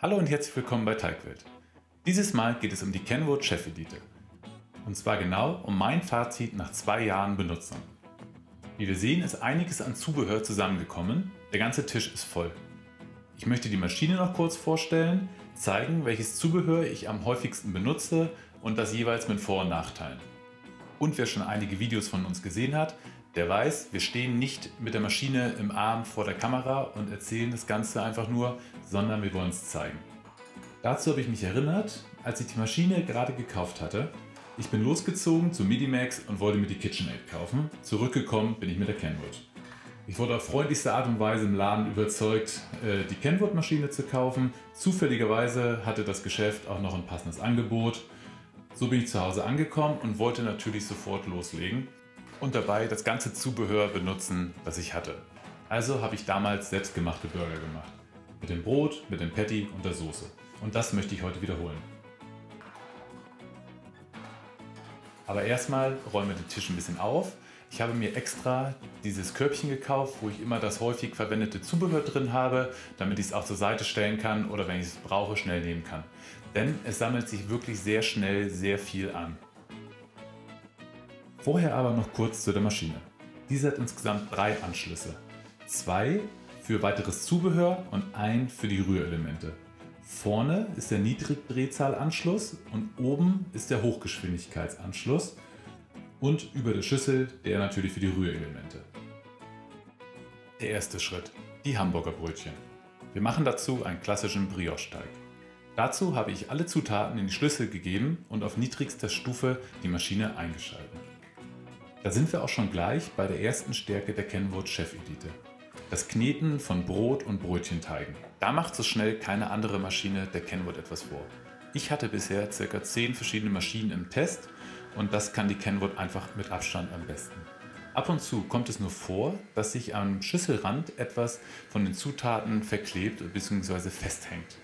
Hallo und herzlich willkommen bei Teigwelt. Dieses Mal geht es um die Kenwood Chef Elite. Und zwar genau um mein Fazit nach 2 Jahren Benutzung. Wie wir sehen, ist einiges an Zubehör zusammengekommen. Der ganze Tisch ist voll. Ich möchte die Maschine noch kurz vorstellen, zeigen, welches Zubehör ich am häufigsten benutze und das jeweils mit Vor- und Nachteilen. Und wer schon einige Videos von uns gesehen hat, der weiß, wir stehen nicht mit der Maschine im Arm vor der Kamera und erzählen das Ganze einfach nur, sondern wir wollen es zeigen. Dazu habe ich mich erinnert, als ich die Maschine gerade gekauft hatte. Ich bin losgezogen zu Midimax und wollte mir die KitchenAid kaufen. Zurückgekommen bin ich mit der Kenwood. Ich wurde auf freundlichste Art und Weise im Laden überzeugt, die Kenwood-Maschine zu kaufen. Zufälligerweise hatte das Geschäft auch noch ein passendes Angebot. So bin ich zu Hause angekommen und wollte natürlich sofort loslegen und dabei das ganze Zubehör benutzen, das ich hatte. Also habe ich damals selbstgemachte Burger gemacht. Mit dem Brot, mit dem Patty und der Soße. Und das möchte ich heute wiederholen. Aber erstmal räumen wir den Tisch ein bisschen auf. Ich habe mir extra dieses Körbchen gekauft, wo ich immer das häufig verwendete Zubehör drin habe, damit ich es auch zur Seite stellen kann oder wenn ich es brauche, schnell nehmen kann. Denn es sammelt sich wirklich sehr schnell sehr viel an. Vorher aber noch kurz zu der Maschine. Diese hat insgesamt 3 Anschlüsse. 2 für weiteres Zubehör und 1 für die Rührelemente. Vorne ist der Niedrigdrehzahlanschluss und oben ist der Hochgeschwindigkeitsanschluss und über der Schüssel der natürlich für die Rührelemente. Der erste Schritt, die Hamburger Brötchen. Wir machen dazu einen klassischen Brioche-Teig. Dazu habe ich alle Zutaten in die Schlüssel gegeben und auf niedrigster Stufe die Maschine eingeschaltet. Da sind wir auch schon gleich bei der ersten Stärke der Kenwood Chef Elite. Das Kneten von Brot und Brötchenteigen. Da macht so schnell keine andere Maschine der Kenwood etwas vor. Ich hatte bisher ca. 10 verschiedene Maschinen im Test und das kann die Kenwood einfach mit Abstand am besten. Ab und zu kommt es nur vor, dass sich am Schüsselrand etwas von den Zutaten verklebt bzw. festhängt.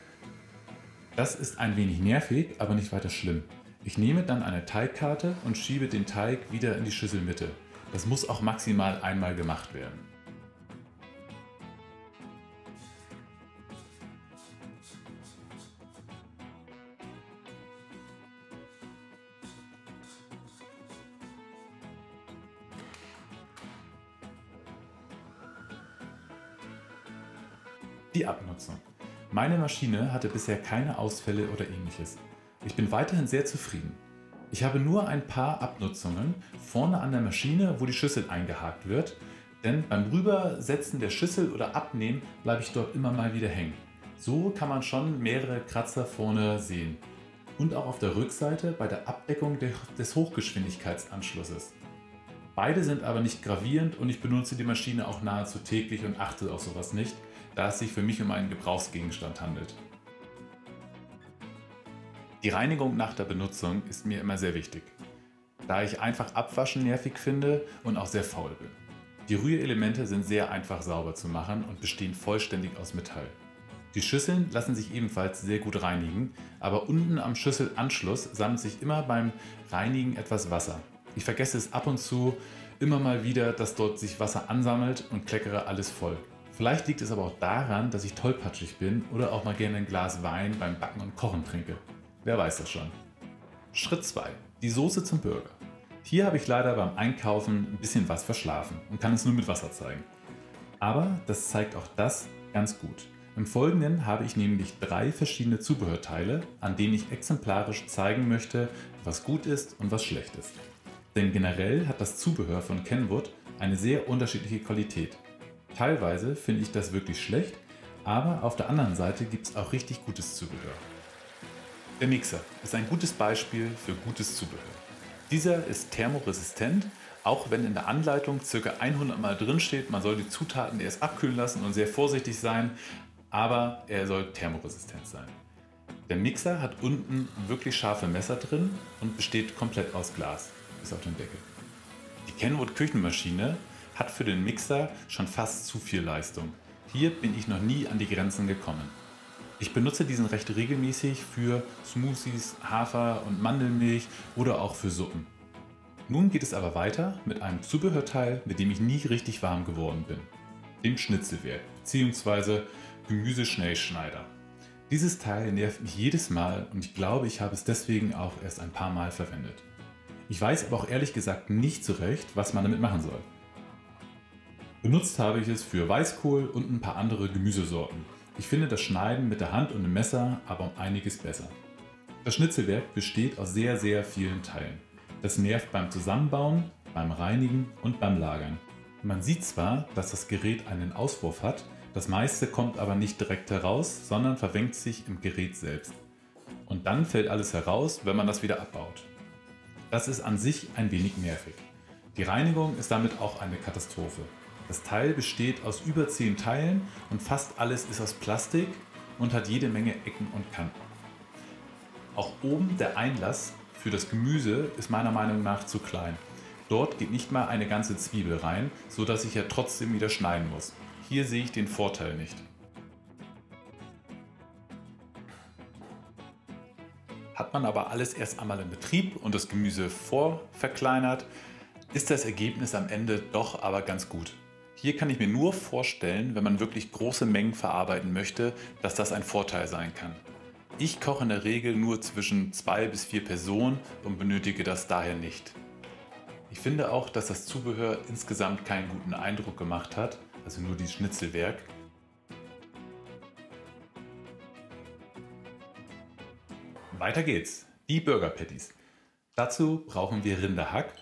Das ist ein wenig nervig, aber nicht weiter schlimm. Ich nehme dann eine Teigkarte und schiebe den Teig wieder in die Schüsselmitte. Das muss auch maximal einmal gemacht werden. Die Abnutzung. Meine Maschine hatte bisher keine Ausfälle oder ähnliches. Ich bin weiterhin sehr zufrieden. Ich habe nur ein paar Abnutzungen vorne an der Maschine, wo die Schüssel eingehakt wird, denn beim Rübersetzen der Schüssel oder Abnehmen bleibe ich dort immer mal wieder hängen. So kann man schon mehrere Kratzer vorne sehen. Und auch auf der Rückseite bei der Abdeckung des Hochgeschwindigkeitsanschlusses. Beide sind aber nicht gravierend und ich benutze die Maschine auch nahezu täglich und achte auf sowas nicht, da es sich für mich um einen Gebrauchsgegenstand handelt. Die Reinigung nach der Benutzung ist mir immer sehr wichtig, da ich einfach Abwaschen nervig finde und auch sehr faul bin. Die Rührelemente sind sehr einfach sauber zu machen und bestehen vollständig aus Metall. Die Schüsseln lassen sich ebenfalls sehr gut reinigen, aber unten am Schüsselanschluss sammelt sich immer beim Reinigen etwas Wasser. Ich vergesse es ab und zu immer mal wieder, dass dort sich Wasser ansammelt und kleckere alles voll. Vielleicht liegt es aber auch daran, dass ich tollpatschig bin oder auch mal gerne ein Glas Wein beim Backen und Kochen trinke. Wer weiß das schon. Schritt 2. Die Soße zum Burger. Hier habe ich leider beim Einkaufen ein bisschen was verschlafen und kann es nur mit Wasser zeigen. Aber das zeigt auch das ganz gut. Im Folgenden habe ich nämlich 3 verschiedene Zubehörteile, an denen ich exemplarisch zeigen möchte, was gut ist und was schlecht ist. Denn generell hat das Zubehör von Kenwood eine sehr unterschiedliche Qualität. Teilweise finde ich das wirklich schlecht, aber auf der anderen Seite gibt es auch richtig gutes Zubehör. Der Mixer ist ein gutes Beispiel für gutes Zubehör. Dieser ist thermoresistent, auch wenn in der Anleitung ca. 100 Mal drin steht, man soll die Zutaten erst abkühlen lassen und sehr vorsichtig sein, aber er soll thermoresistent sein. Der Mixer hat unten wirklich scharfe Messer drin und besteht komplett aus Glas, bis auf den Deckel. Die Kenwood Küchenmaschine hat für den Mixer schon fast zu viel Leistung. Hier bin ich noch nie an die Grenzen gekommen. Ich benutze diesen recht regelmäßig für Smoothies, Hafer- und Mandelmilch oder auch für Suppen. Nun geht es aber weiter mit einem Zubehörteil, mit dem ich nie richtig warm geworden bin. Dem Schnitzelwerk bzw. Gemüseschnellschneider. Dieses Teil nervt mich jedes Mal und ich glaube, ich habe es deswegen auch erst ein paar Mal verwendet. Ich weiß aber auch ehrlich gesagt nicht so recht, was man damit machen soll. Benutzt habe ich es für Weißkohl und ein paar andere Gemüsesorten. Ich finde das Schneiden mit der Hand und dem Messer aber um einiges besser. Das Schnitzelwerk besteht aus sehr vielen Teilen. Das nervt beim Zusammenbauen, beim Reinigen und beim Lagern. Man sieht zwar, dass das Gerät einen Auswurf hat, das meiste kommt aber nicht direkt heraus, sondern verfängt sich im Gerät selbst. Und dann fällt alles heraus, wenn man das wieder abbaut. Das ist an sich ein wenig nervig. Die Reinigung ist damit auch eine Katastrophe. Das Teil besteht aus über 10 Teilen und fast alles ist aus Plastik und hat jede Menge Ecken und Kanten. Auch oben der Einlass für das Gemüse ist meiner Meinung nach zu klein. Dort geht nicht mal eine ganze Zwiebel rein, so dass ich ja trotzdem wieder schneiden muss. Hier sehe ich den Vorteil nicht. Hat man aber alles erst einmal in Betrieb und das Gemüse vorverkleinert, ist das Ergebnis am Ende doch aber ganz gut. Hier kann ich mir nur vorstellen, wenn man wirklich große Mengen verarbeiten möchte, dass das ein Vorteil sein kann. Ich koche in der Regel nur zwischen 2 bis 4 Personen und benötige das daher nicht. Ich finde auch, dass das Zubehör insgesamt keinen guten Eindruck gemacht hat, also nur dieses Schnitzelwerk. Weiter geht's, die Burger Patties. Dazu brauchen wir Rinderhack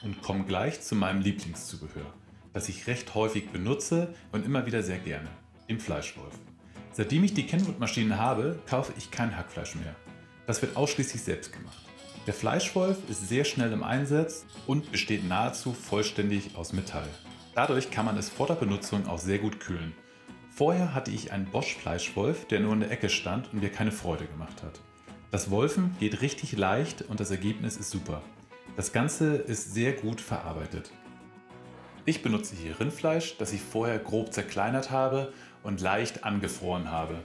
und kommen gleich zu meinem Lieblingszubehör, das ich recht häufig benutze und immer wieder sehr gerne, dem Fleischwolf. Seitdem ich die Kenwood-Maschinen habe, kaufe ich kein Hackfleisch mehr. Das wird ausschließlich selbst gemacht. Der Fleischwolf ist sehr schnell im Einsatz und besteht nahezu vollständig aus Metall. Dadurch kann man es vor der Benutzung auch sehr gut kühlen. Vorher hatte ich einen Bosch Fleischwolf, der nur in der Ecke stand und mir keine Freude gemacht hat. Das Wolfen geht richtig leicht und das Ergebnis ist super. Das Ganze ist sehr gut verarbeitet. Ich benutze hier Rindfleisch, das ich vorher grob zerkleinert habe und leicht angefroren habe.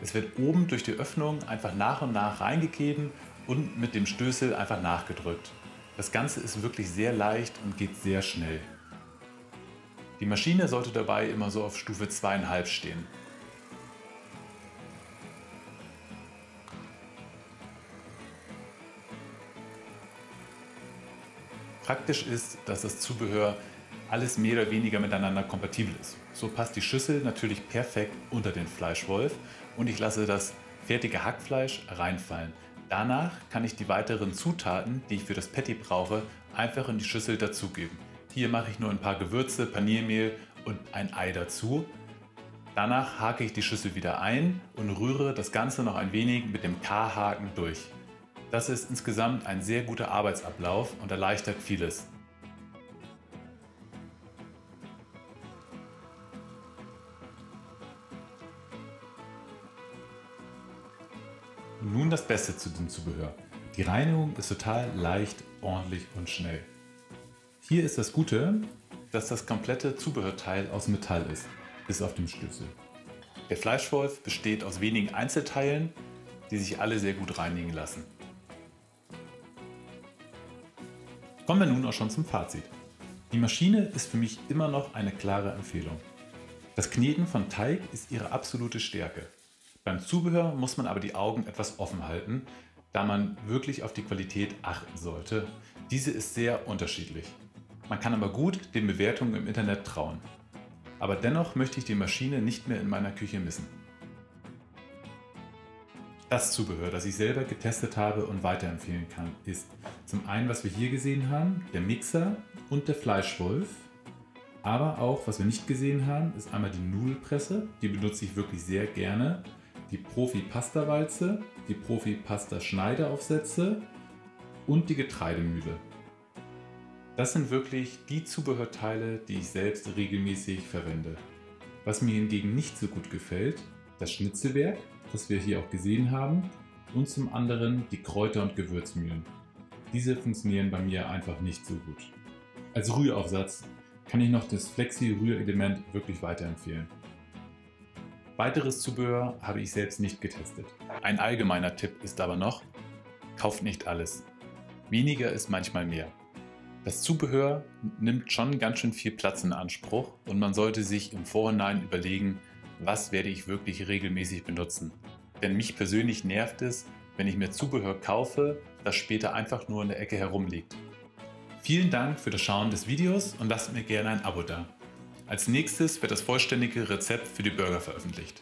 Es wird oben durch die Öffnung einfach nach und nach reingegeben und mit dem Stößel einfach nachgedrückt. Das Ganze ist wirklich sehr leicht und geht sehr schnell. Die Maschine sollte dabei immer so auf Stufe 2,5 stehen. Praktisch ist, dass das Zubehör alles mehr oder weniger miteinander kompatibel ist. So passt die Schüssel natürlich perfekt unter den Fleischwolf und ich lasse das fertige Hackfleisch reinfallen. Danach kann ich die weiteren Zutaten, die ich für das Patty brauche, einfach in die Schüssel dazugeben. Hier mache ich nur ein paar Gewürze, Paniermehl und ein Ei dazu. Danach hake ich die Schüssel wieder ein und rühre das Ganze noch ein wenig mit dem K-Haken durch. Das ist insgesamt ein sehr guter Arbeitsablauf und erleichtert vieles. Und nun das Beste zu dem Zubehör. Die Reinigung ist total leicht, ordentlich und schnell. Hier ist das Gute, dass das komplette Zubehörteil aus Metall ist, bis auf den Stößel. Der Fleischwolf besteht aus wenigen Einzelteilen, die sich alle sehr gut reinigen lassen. Kommen wir nun auch schon zum Fazit. Die Maschine ist für mich immer noch eine klare Empfehlung. Das Kneten von Teig ist ihre absolute Stärke. Beim Zubehör muss man aber die Augen etwas offen halten, da man wirklich auf die Qualität achten sollte. Diese ist sehr unterschiedlich. Man kann aber gut den Bewertungen im Internet trauen. Aber dennoch möchte ich die Maschine nicht mehr in meiner Küche missen. Das Zubehör, das ich selber getestet habe und weiterempfehlen kann, ist zum einen, was wir hier gesehen haben, der Mixer und der Fleischwolf. Aber auch, was wir nicht gesehen haben, ist einmal die Nudelpresse. Die benutze ich wirklich sehr gerne. Die Profi-Pasta-Walze, die Profi-Pasta-Schneideaufsätze und die Getreidemühle. Das sind wirklich die Zubehörteile, die ich selbst regelmäßig verwende. Was mir hingegen nicht so gut gefällt, das Schnitzelwerk, das wir hier auch gesehen haben, und zum anderen die Kräuter- und Gewürzmühlen. Diese funktionieren bei mir einfach nicht so gut. Als Rühraufsatz kann ich noch das Flexi-Rührelement wirklich weiterempfehlen. Weiteres Zubehör habe ich selbst nicht getestet. Ein allgemeiner Tipp ist aber noch: kauft nicht alles. Weniger ist manchmal mehr. Das Zubehör nimmt schon ganz schön viel Platz in Anspruch und man sollte sich im Vorhinein überlegen, was werde ich wirklich regelmäßig benutzen. Denn mich persönlich nervt es, wenn ich mir Zubehör kaufe, das später einfach nur in der Ecke herumliegt. Vielen Dank für das Schauen des Videos und lasst mir gerne ein Abo da. Als nächstes wird das vollständige Rezept für die Burger veröffentlicht.